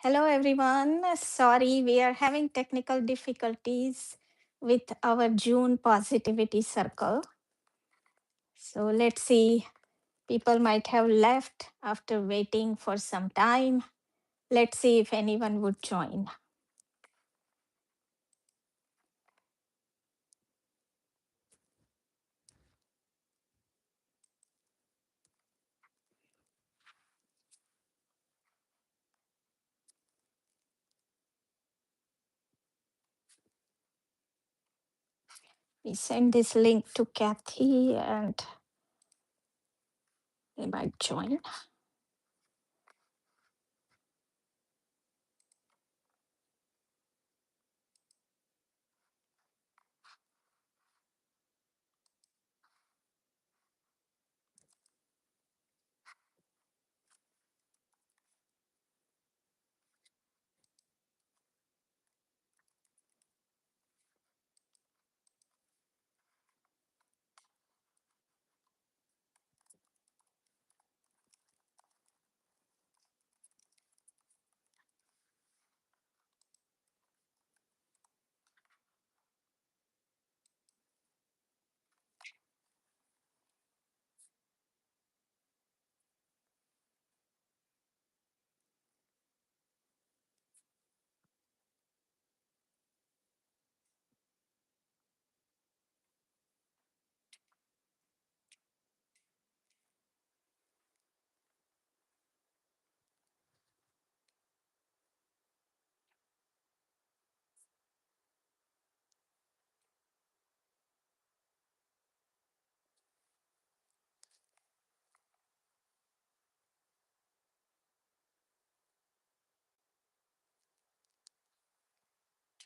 Hello, everyone. Sorry, we are having technical difficulties with our June positivity circle. So let's see. People might have left after waiting for some time. Let's see if anyone would join. We send this link to Kathy and they might join.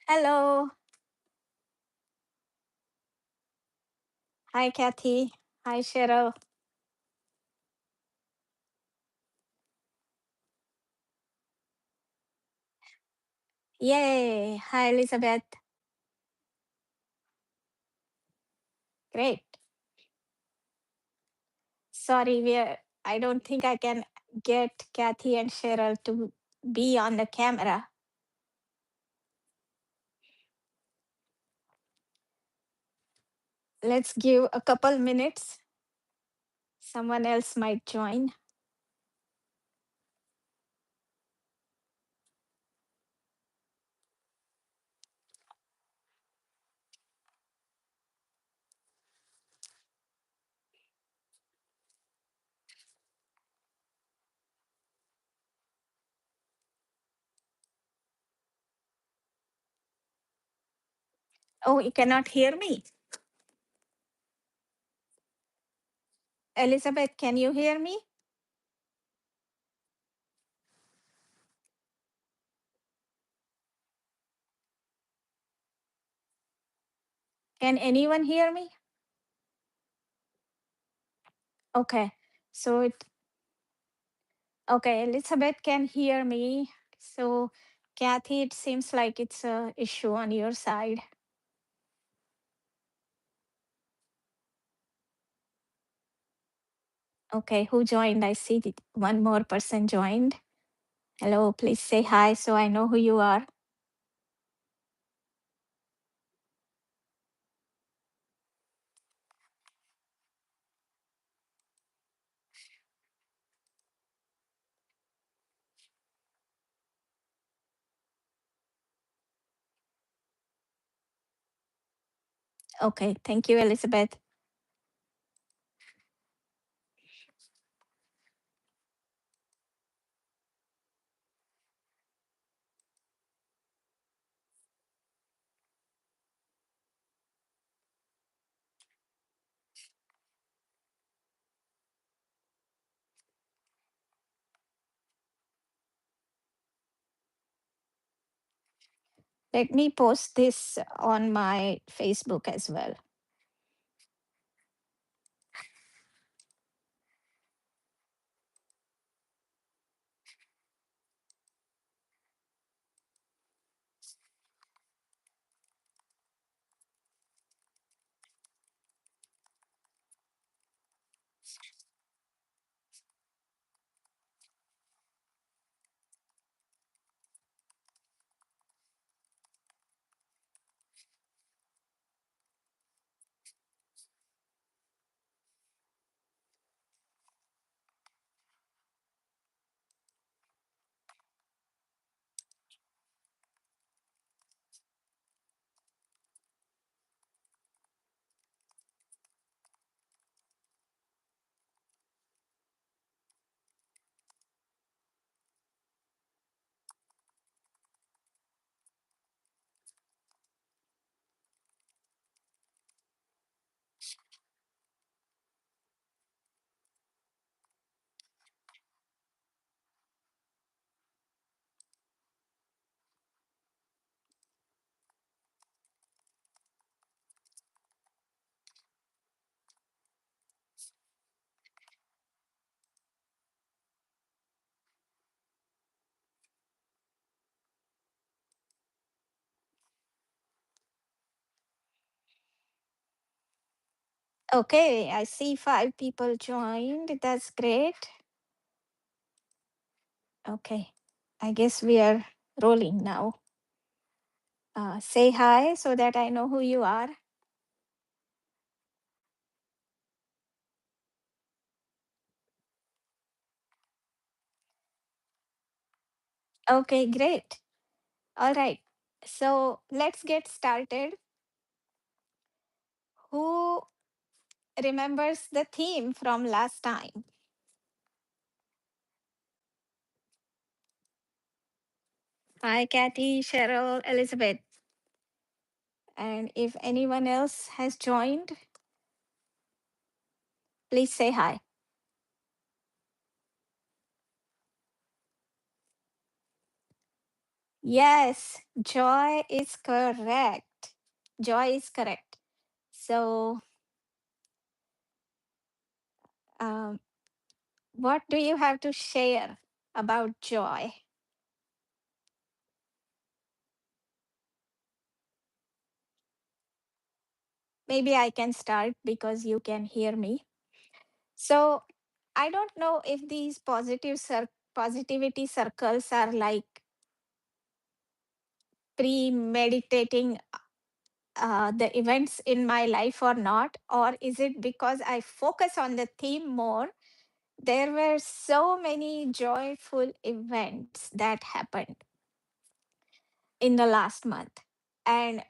Hello. Hi, Kathy. Hi, Cheryl. Yay. Hi, Elizabeth. Great. Sorry, I don't think I can get Kathy and Cheryl to be on the camera. Let's give a couple minutes. Someone else might join. Oh, you cannot hear me. Elizabeth, can you hear me? Can anyone hear me? Okay. So okay, Elizabeth can hear me. So Kathy, it seems like it's a issue on your side. Okay, who joined? I see one more person joined. Hello, please say hi so I know who you are. Okay, thank you, Elizabeth. Let me post this on my Facebook as well. Okay, I see 5 people joined. That's great. Okay, I guess we are rolling now. Say hi so that I know who you are. Okay, great. All right. So let's get started. Who remembers the theme from last time? Hi, Kathy, Cheryl, Elizabeth. And if anyone else has joined, please say hi. Yes, joy is correct. Joy is correct. So, um, what do you have to share about joy? Maybe I can start because you can hear me. So, I don't know if these positivity circles are like premeditating the events in my life or not, or is it because I focus on the theme more? There were so many joyful events that happened in the last month, and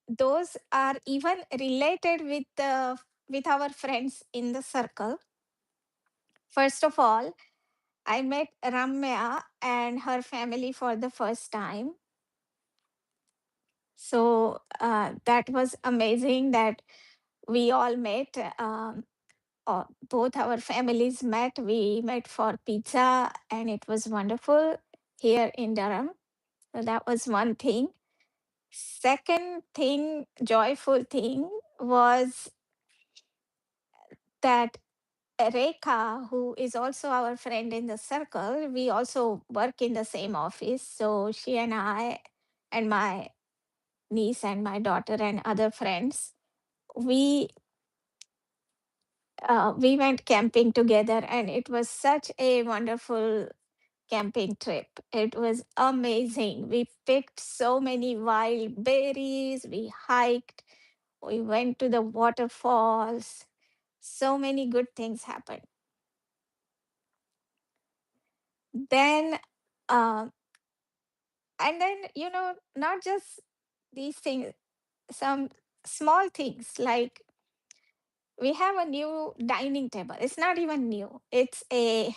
those are even related with our friends in the circle. First of all, I met Ramya and her family for the first time. So that was amazing that we all met. Both our families met. We met for pizza, and it was wonderful here in Durham. So that was one thing. Second thing, joyful thing, was that Rekha, who is also our friend in the circle, we also work in the same office. So she and I, and my niece and my daughter and other friends, we we went camping together, and it was such a wonderful camping trip. It was amazing. We picked so many wild berries, we hiked, we went to the waterfalls. So many good things happened. Then, um, and then, not just these things, some small things like we have a new dining table. It's not even new. It's a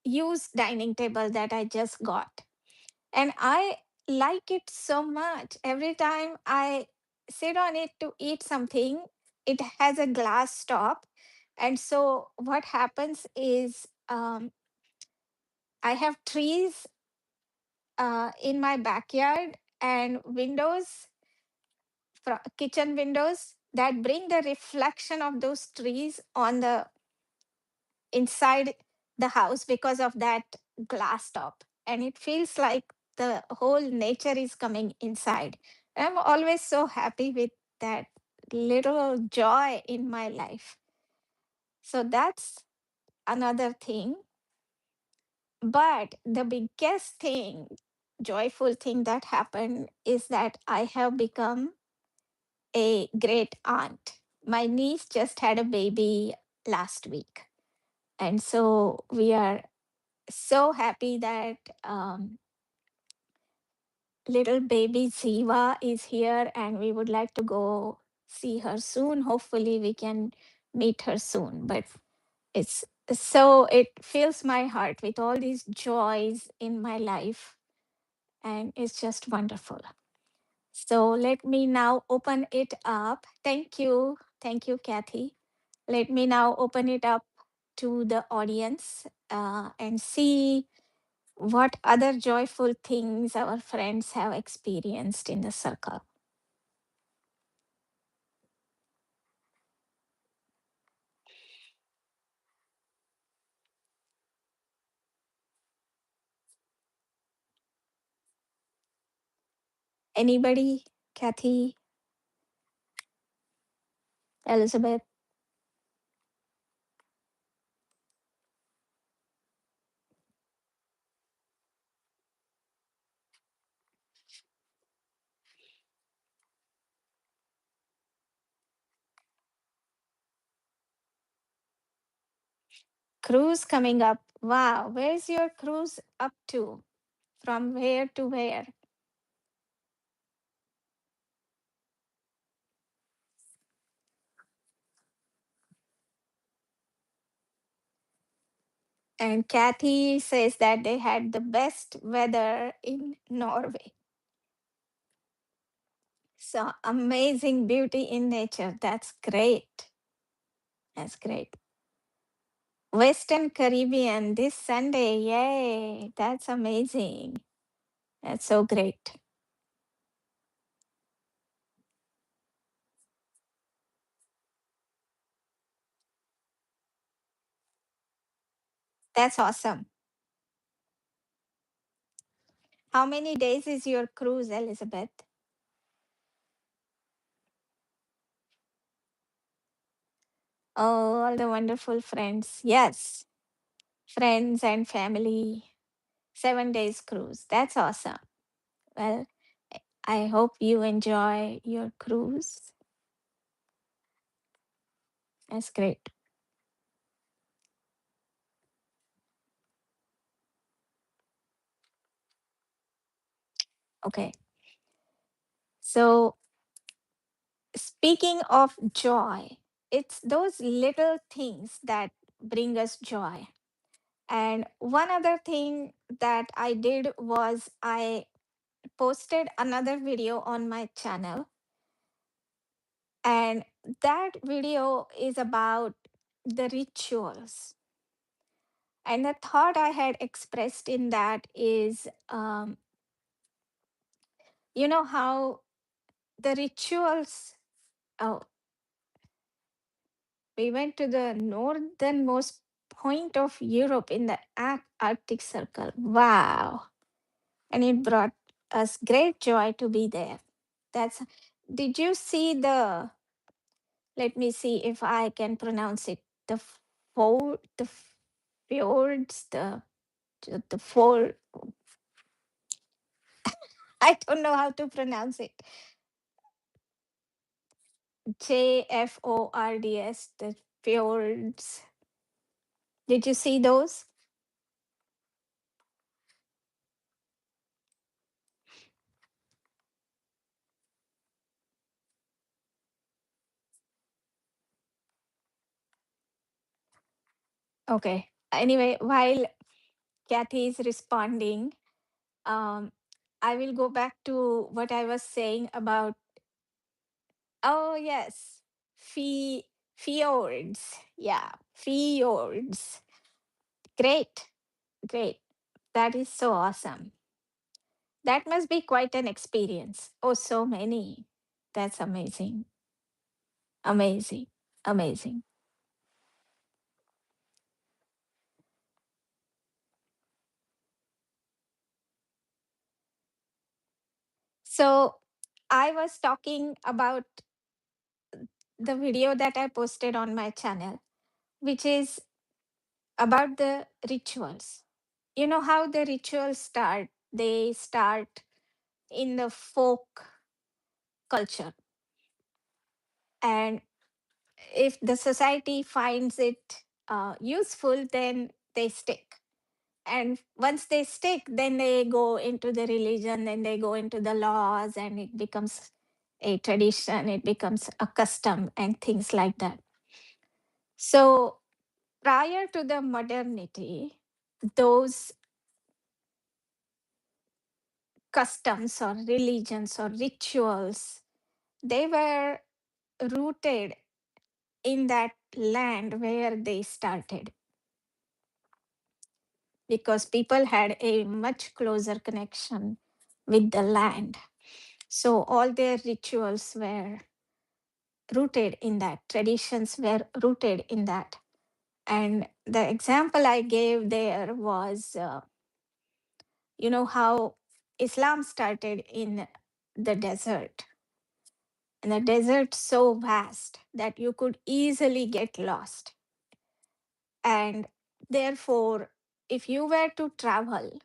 used dining table that I just got. And I like it so much. Every time I sit on it to eat something, it has a glass top. And so what happens is I have trees in my backyard and windows, kitchen windows that bring the reflection of those trees on the inside the house because of that glass top, and it feels like the whole nature is coming inside. I'm always so happy with that little joy in my life. So that's another thing. But the biggest thing, joyful thing that happened is that I have become a great aunt. My niece just had a baby last week, and so we are so happy that little baby Ziva is here, and we would like to go see her soon. Hopefully, we can meet her soon. But it's so it fills my heart with all these joys in my life, and it's just wonderful. So let me now open it up. Thank you. Thank you, Kathy. Let me now open it up to the audience and see what other joyful things our friends have experienced in the circle. Anybody, Kathy? Elizabeth. Cruise coming up. Wow, where's your cruise up to? From where to where? And Kathy says that they had the best weather in Norway. So amazing beauty in nature. That's great. That's great. Western Caribbean this Sunday. Yay. That's amazing. That's so great. That's awesome. How many days is your cruise, Elizabeth? Oh, all the wonderful friends. Yes, friends and family. 7 days cruise. That's awesome. Well, I hope you enjoy your cruise. That's great. Okay. So, speaking of joy, it's those little things that bring us joy. And one other thing that I did was I posted another video on my channel, and that video is about the rituals. And the thought I had expressed in that is, you know, how the rituals. Oh, we went to the northernmost point of Europe in the Arctic Circle. Wow. And it brought us great joy to be there. That's, did you see the, let me see if I can pronounce it. The the fjords, the four, I don't know how to pronounce it. JFORDS, the fjords. Did you see those? Okay. Anyway, while Kathy is responding, um, I will go back to what I was saying about, oh, yes, fjords. Yeah, fjords. Great, great. That is so awesome. That must be quite an experience. Oh, so many. That's amazing. Amazing. Amazing. So I was talking about the video that I posted on my channel, which is about the rituals. You know how the rituals start? They start in the folk culture. And if the society finds it useful, then they stick. And once they stick, then they go into the religion, then they go into the laws, and it becomes a tradition, it becomes a custom, and things like that. So prior to the modernity, those customs or religions or rituals, they were rooted in that land where they started, because people had a much closer connection with the land. So all their rituals were rooted in that, traditions were rooted in that. And the example I gave there was, how Islam started in the desert. and the desert so vast that you could easily get lost. And therefore, if you were to travel,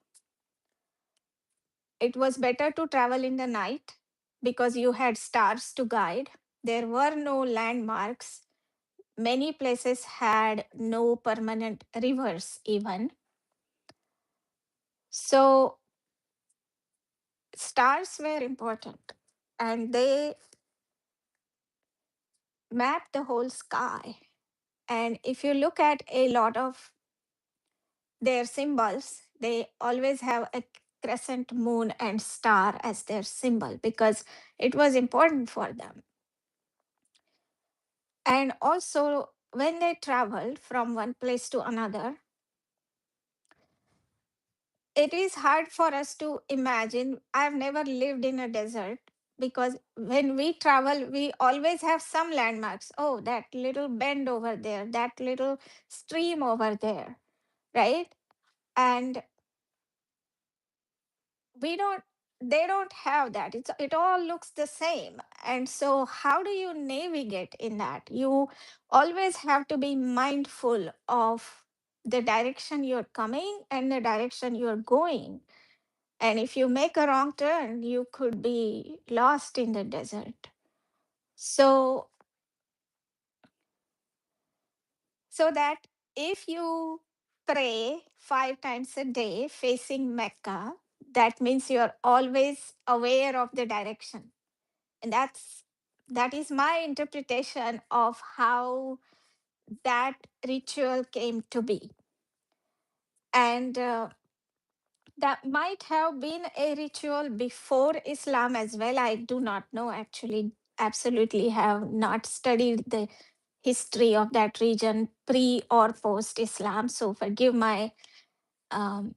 it was better to travel in the night because you had stars to guide. There were no landmarks. Many places had no permanent rivers, even. So, stars were important and they mapped the whole sky. And if you look at a lot of their symbols, they always have a crescent moon and star as their symbol because it was important for them. And also, when they traveled from one place to another, it is hard for us to imagine. I've never lived in a desert because when we travel, we always have some landmarks. Oh, that little bend over there, that little stream over there, right? And we don't they don't have that. It all looks the same. And so how do you navigate in that? You always have to be mindful of the direction you're coming and the direction you're going. And if you make a wrong turn, you could be lost in the desert. So so that if you pray 5 times a day facing Mecca, that means you're always aware of the direction. And that is my interpretation of how that ritual came to be. And that might have been a ritual before Islam as well. I do not know, actually. Absolutely have not studied the history of that region pre or post Islam. So um,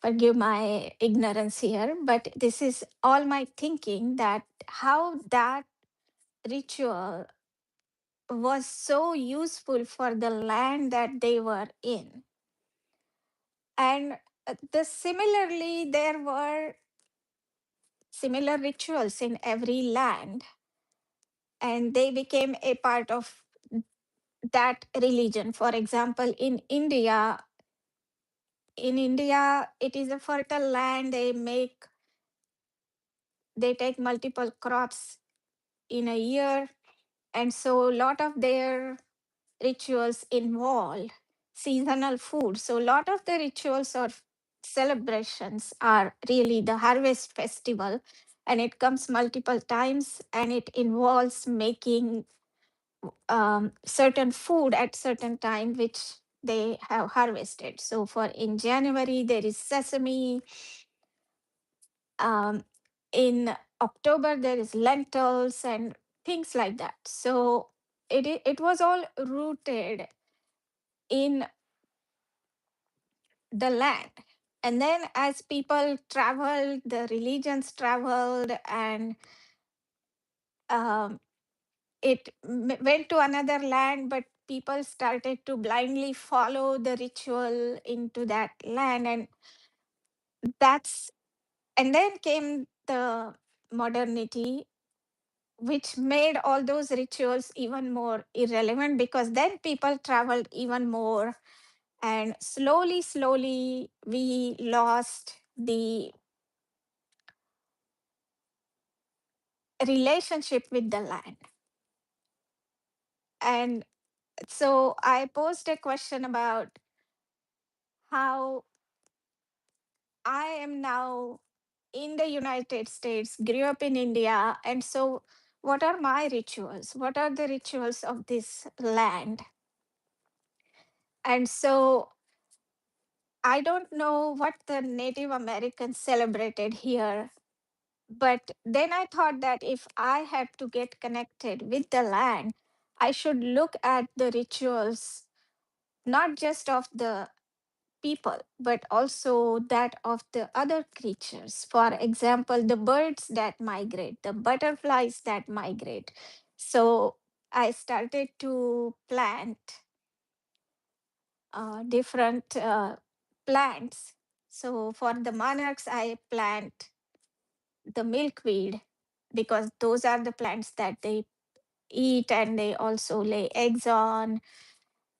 forgive my ignorance here. But this is all my thinking, that how that ritual was so useful for the land that they were in. And similarly, there were similar rituals in every land, and they became a part of that religion. For example, in India, it is a fertile land. They take multiple crops in a year, and so a lot of their rituals involve seasonal food. So a lot of the rituals or celebrations are really the harvest festival, and it comes multiple times, and it involves making certain food at certain time which they have harvested. So for in January there is sesame, um, in October there is lentils and things like that. So it was all rooted in the land. And then as people traveled, the religions traveled, and um, went to another land, but people started to blindly follow the ritual into that land. That's and then came the modernity, which made all those rituals even more irrelevant, because then people traveled even more, and slowly we lost the relationship with the land. And so I posed a question about how I am now in the United States, grew up in India. And so, what are my rituals? What are the rituals of this land? And so, I don't know what the Native Americans celebrated here. But then I thought that if I had to get connected with the land, I should look at the rituals, not just of the people, but also that of the other creatures. For example, the birds that migrate, the butterflies that migrate. So I started to plant different plants. So for the monarchs, I plant the milkweed. because those are the plants that they eat and they also lay eggs on.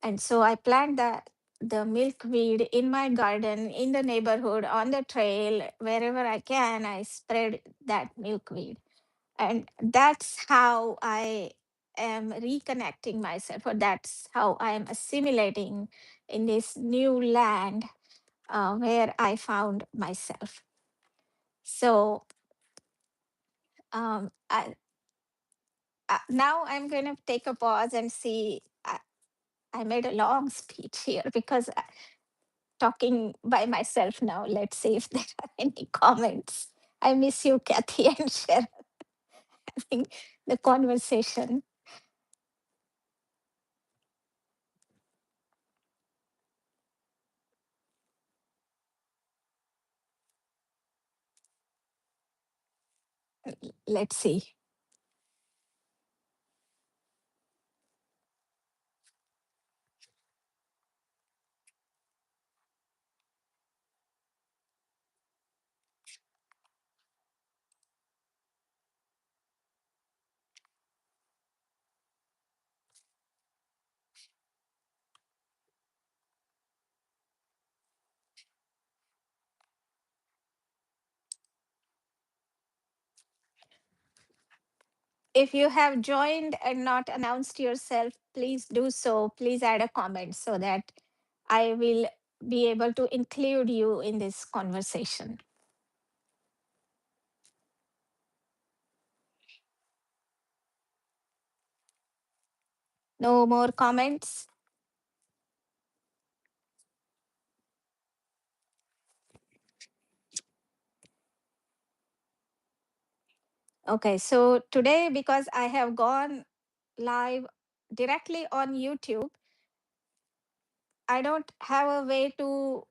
And so I plant the milkweed in my garden, in the neighborhood, on the trail, wherever I can. I spread that milkweed, and that's how I am reconnecting myself, or that's how I am assimilating in this new land where I found myself. So now I'm going to take a pause and see. I made a long speech here because talking by myself now. Let's see if there are any comments. I miss you, Kathy and Cheryl, having the conversation. Let's see. If you have joined and not announced yourself, please do so. Please add a comment so that I will be able to include you in this conversation. No more comments? Okay, so today, because I have gone live directly on YouTube, I don't have a way to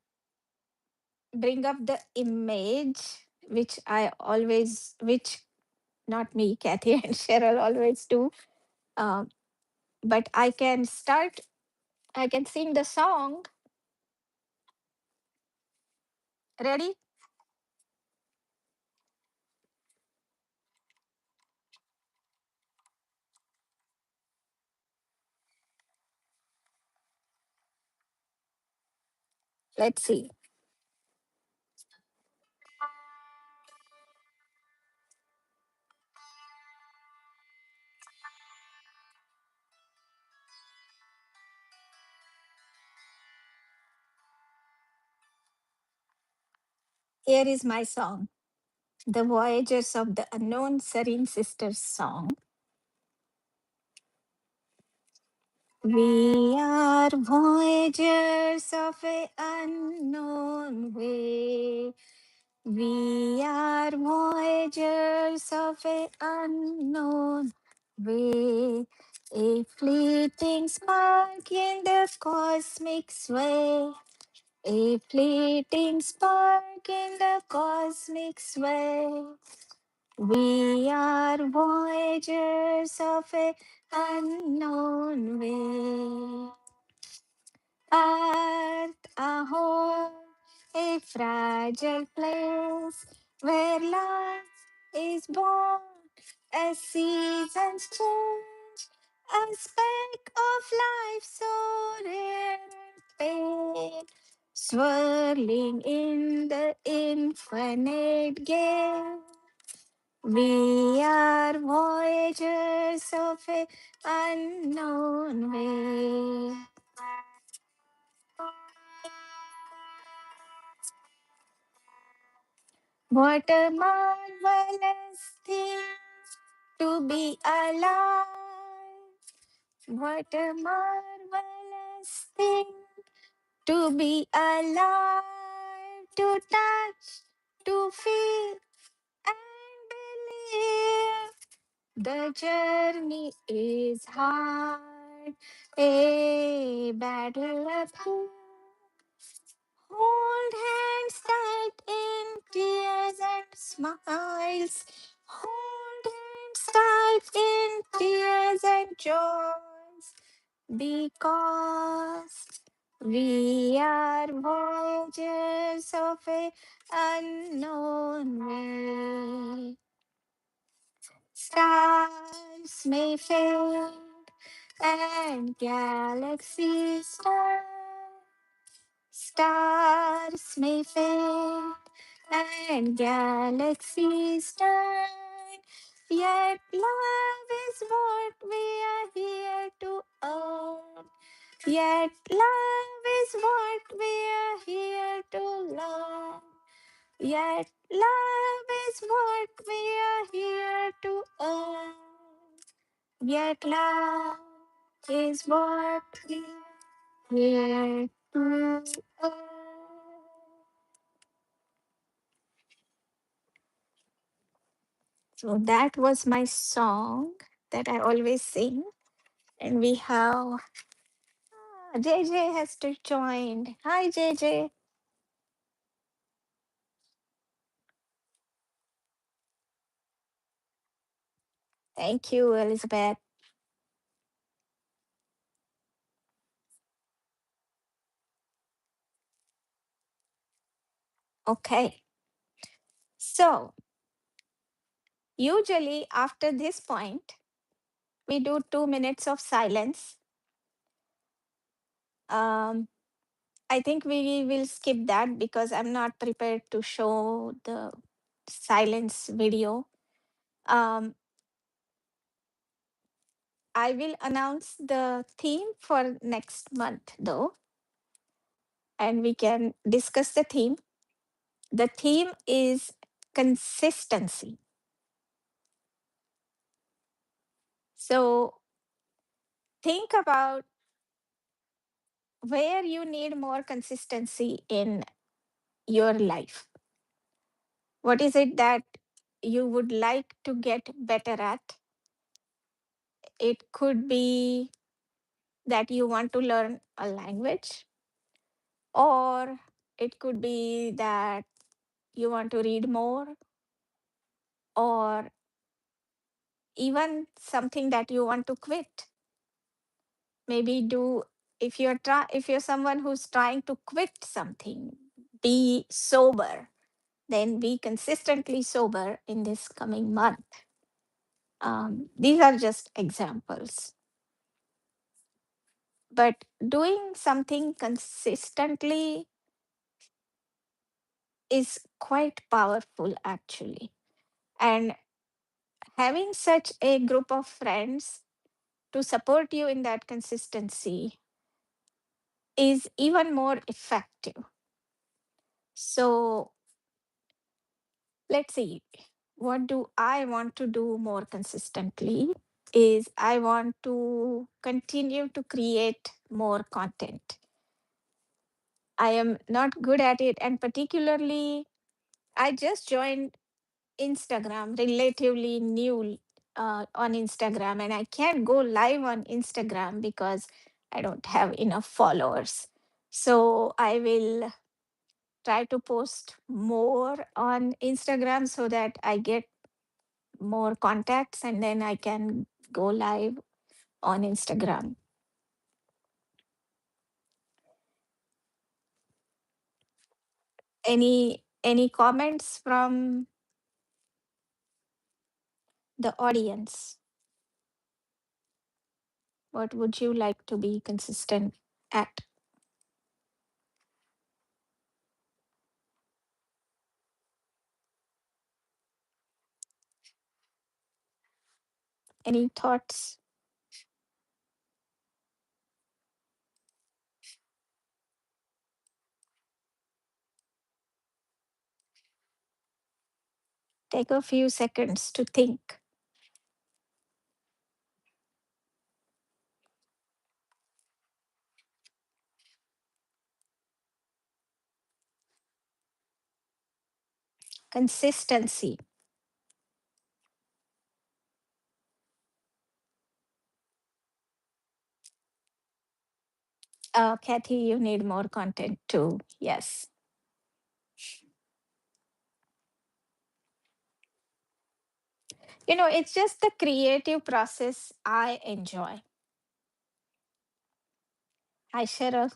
bring up the image, which I always, which not me, Kathy and Cheryl always do. Um, but I can start, I can sing the song. Ready? Let's see. Here is my song, The Voyagers of the Unknown Serene Sisters song. We are voyagers of a unknown way. We are voyagers of a unknown way. A fleeting spark in the cosmic sway. A fleeting spark in the cosmic sway. We are voyagers of a unknown way. Earth, a home, a fragile place where life is born as seasons change. A speck of life so rare and pale, swirling in the infinite gale. We are voyagers of a unknown way. What a marvelous thing to be alive. What a marvelous thing to be alive. To touch, to feel, and believe. The journey is hard, a battle uphill. Hold hands tight in tears and smiles. Hold hands tight in tears and joys. Because we are voyagers of a unknown way. Stars may fade and galaxies turn. Stars may fade and galaxies turn. Yet love is what we are here to earn. Yet love is what we are here to learn. Yet love is what we are here to earn. Yet love is what we are here to earn. So that was my song that I always sing. And we have JJ has to join. Hi JJ. Thank you, Elizabeth. Okay. So usually after this point, we do 2 minutes of silence. Um, I think we will skip that because I'm not prepared to show the silence video. Um, I will announce the theme for next month though, and we can discuss the theme. The theme is consistency. So think about where you need more consistency in your life. What is it that you would like to get better at? It could be that you want to learn a language, or it could be that you want to read more, or even something that you want to quit. Maybe do if you're someone who's trying to quit something, be sober, then be consistently sober in this coming month. These are just examples. But doing something consistently is quite powerful, actually. And having such a group of friends to support you in that consistency is even more effective. So let's see. What do I want to do more consistently? Is I want to continue to create more content. I am not good at it, and particularly, I just joined Instagram, relatively new on Instagram, and I can't go live on Instagram because I don't have enough followers. So I will try to post more on Instagram so that I get more contacts and then I can go live on Instagram. Any comments from the audience? What would you like to be consistent at? Any thoughts? Take a few seconds to think. Consistency. Kathy, you need more content too. Yes. It's just the creative process I enjoy. Hi, Cheryl.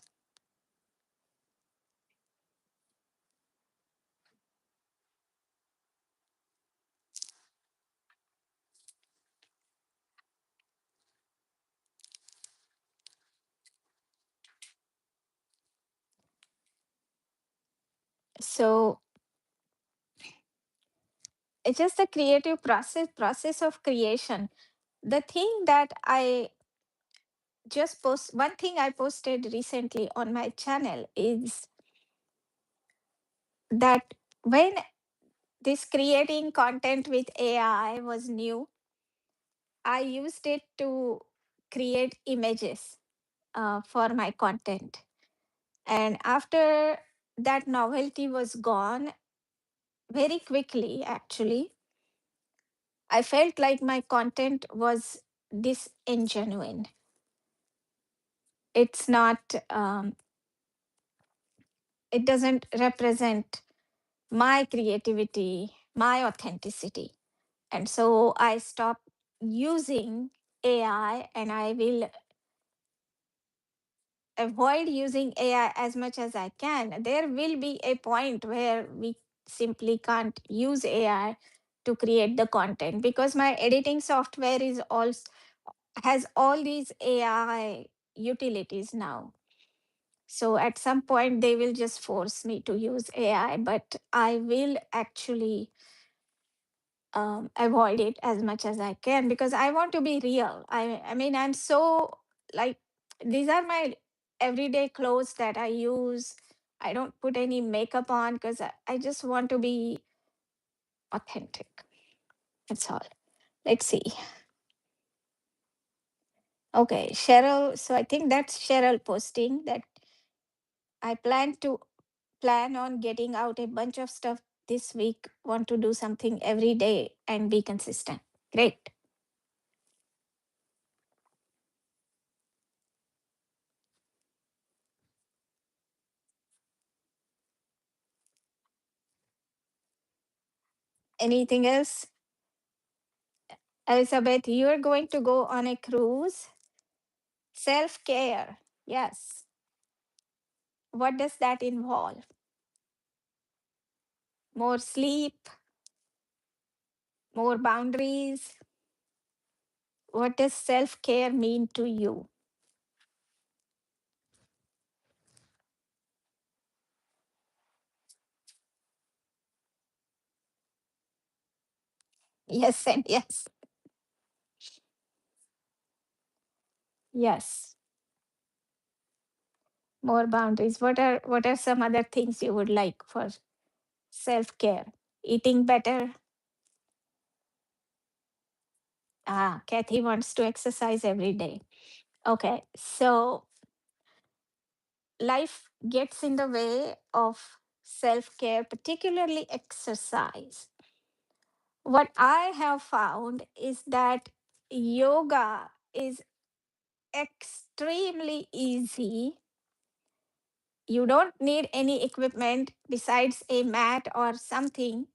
So it's just the creative process of creation. The thing that I just post one thing I posted recently on my channel is that when this creating content with AI was new, I used it to create images for my content. And after that novelty was gone very quickly, actually, I felt like my content was disingenuine. It's not, it doesn't represent my creativity, my authenticity. And so I stopped using AI, and I will avoid using AI as much as I can. There will be a point where we simply can't use AI to create the content because my editing software is also has all these AI utilities now. So at some point they will just force me to use AI, but I will actually avoid it as much as I can because I want to be real. I mean, I'm so like, these are my everyday clothes that I use. I don't put any makeup on because I just want to be authentic. That's all. Let's see. Okay, Cheryl. So I think that's Cheryl posting that I plan on getting out a bunch of stuff this week. Want to do something every day and be consistent. Great. Anything else? Elizabeth, you're going to go on a cruise. Self care. Yes. What does that involve? More sleep, more boundaries. What does self care mean to you? Yes, and yes. Yes. More boundaries. What are some other things you would like for self care? Eating better. Ah, Kathy wants to exercise every day. Okay. So life gets in the way of self care, particularly exercise. What I have found is that yoga is extremely easy. You don't need any equipment besides a mat or something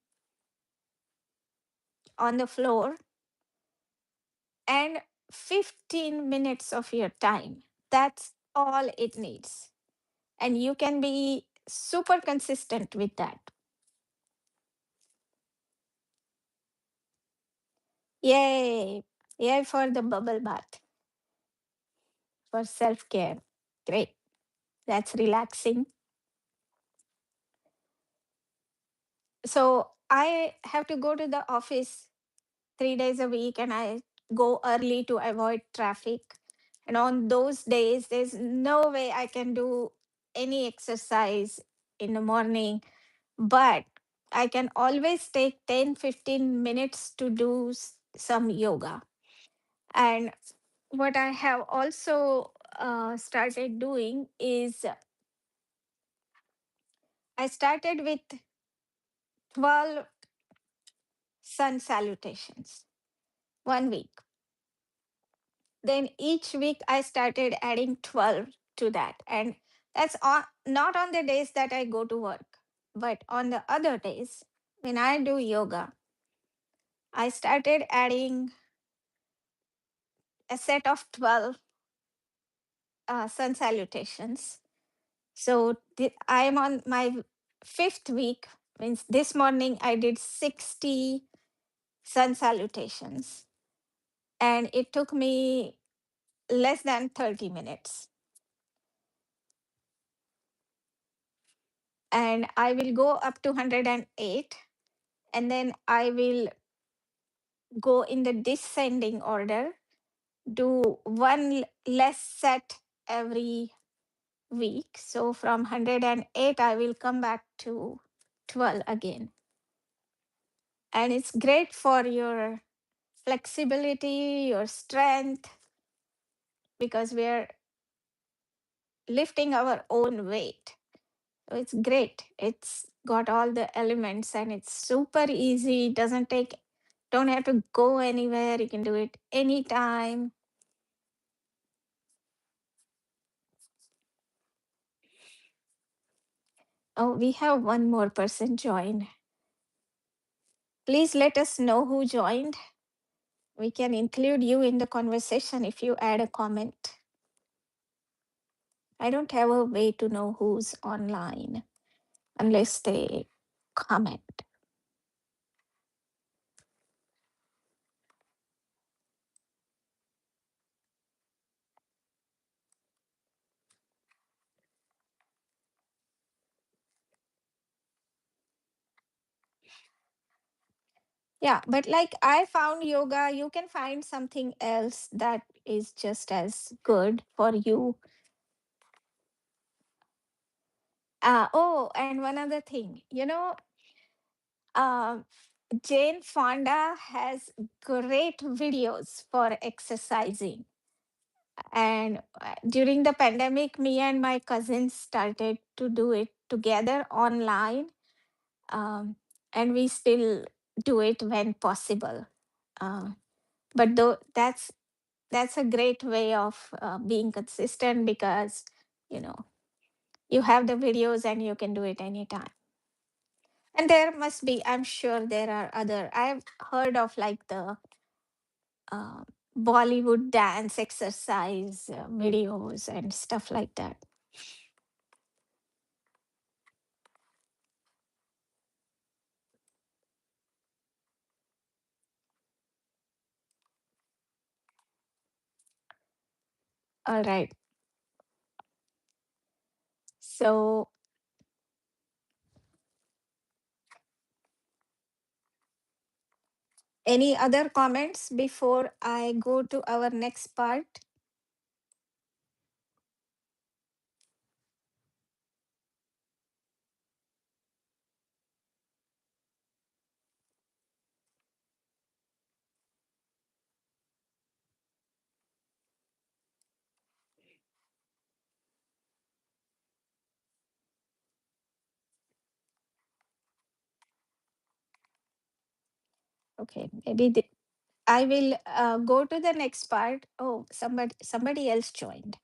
on the floor, and 15 minutes of your time. That's all it needs. And you can be super consistent with that. Yay! Yay for the bubble bath for self care. Great. That's relaxing. So I have to go to the office 3 days a week, and I go early to avoid traffic. And on those days, there's no way I can do any exercise in the morning, but I can always take 10-15 minutes to do some yoga. And what I have also started doing is I started with 12 sun salutations 1 week. Then each week I started adding 12 to that. And that's not on the days that I go to work, but on the other days when I do yoga, I started adding a set of 12 sun salutations. So I am on my fifth week. Means this morning I did 60 sun salutations, and it took me less than 30 minutes. and I will go up to 108, and then I will go in the descending order, do one less set every week. So from 108, I will come back to 12 again. And it's great for your flexibility, your strength, because we're lifting our own weight. So it's great. It's got all the elements and it's super easy. Don't have to go anywhere. You can do it anytime. Oh, we have one more person join. Please let us know who joined. We can include you in the conversation if you add a comment. I don't have a way to know who's online unless they comment. Yeah, but like I found yoga, you can find something else that is just as good for you. Oh, and one other thing, uh, Jane Fonda has great videos for exercising. And during the pandemic, me and my cousins started to do it together online. Um, and we still do it when possible. Uh, but though that's a great way of being consistent because you know you have the videos and you can do it anytime. And there must be, I'm sure there are other, I've heard of like the uh, Bollywood dance exercise videos and stuff like that. All right, so any other comments before I go to our next part? Okay, maybe I will go to the next part. Oh, somebody else joined.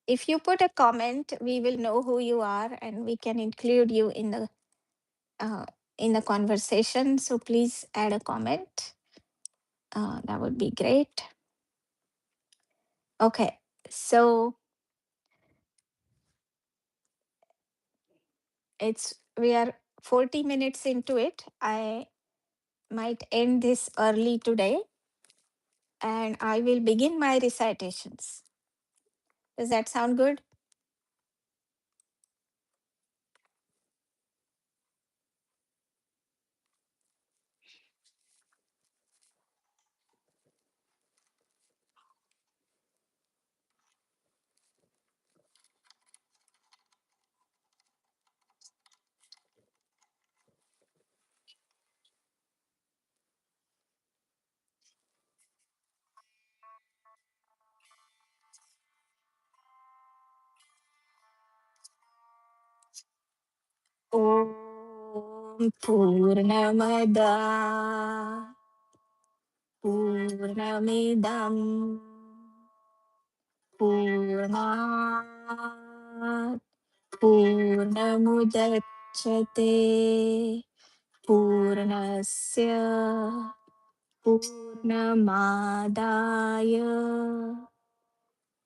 If you put a comment, we will know who you are and we can include you uh, in the conversation. So please add a comment. That would be great. Okay, so we are 40 minutes into it. I might end this early today and I will begin my recitations. Does that sound good? Om Purnamada Purnamidam Purnat Purnamudachyate Purnasya Purnamadaya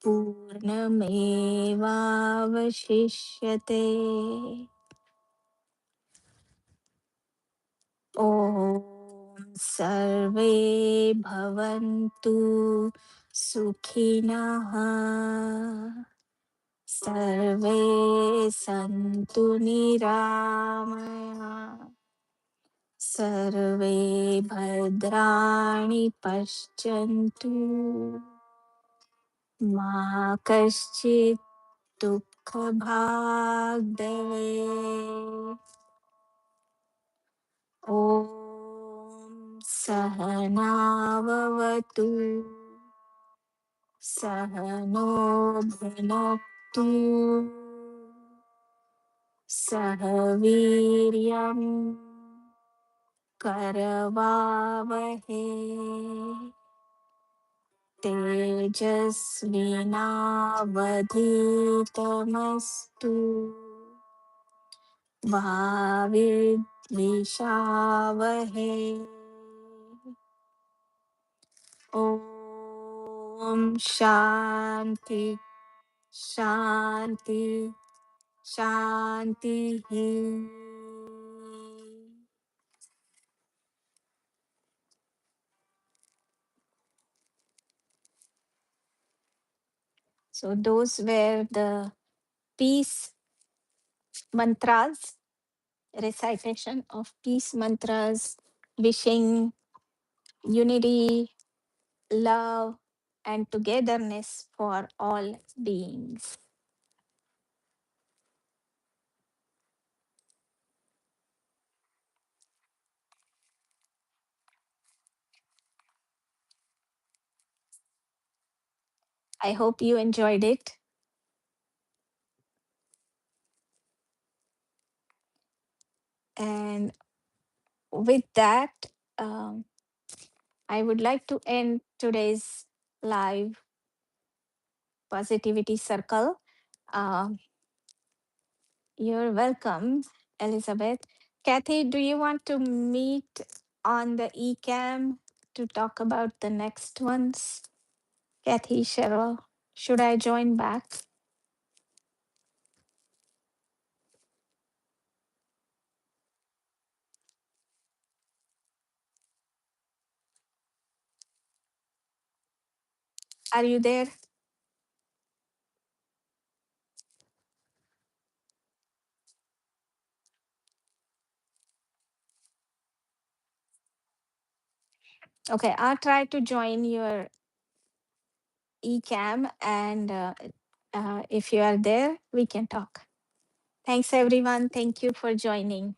Purnamevavashishyate. ॐ सर्वे भवन्तु सुखिनः सर्वे सन्तु निरामया सर्वे भद्राणि पश्यन्तु मा कश्चित् दुःखभाग् भवेत् ॐ सहनाववतु सहनो भुनक्तु सह वीर्यं करवावहे तेजस्विनावधीतमस्तु मा विद्विषावहे ॐ शान्ति शान्ति शान्तिः So those were the peace mantras, recitation of peace mantras, wishing unity, love, and togetherness for all beings. I hope you enjoyed it. And with that, um, I would like to end today's live positivity circle. Um, you're welcome, Elizabeth. Kathy, do you want to meet on the eCam to talk about the next ones? Kathy, Cheryl, should I join back? Are you there? Okay, I'll try to join your eCam, and if you are there, we can talk. Thanks, everyone. Thank you for joining.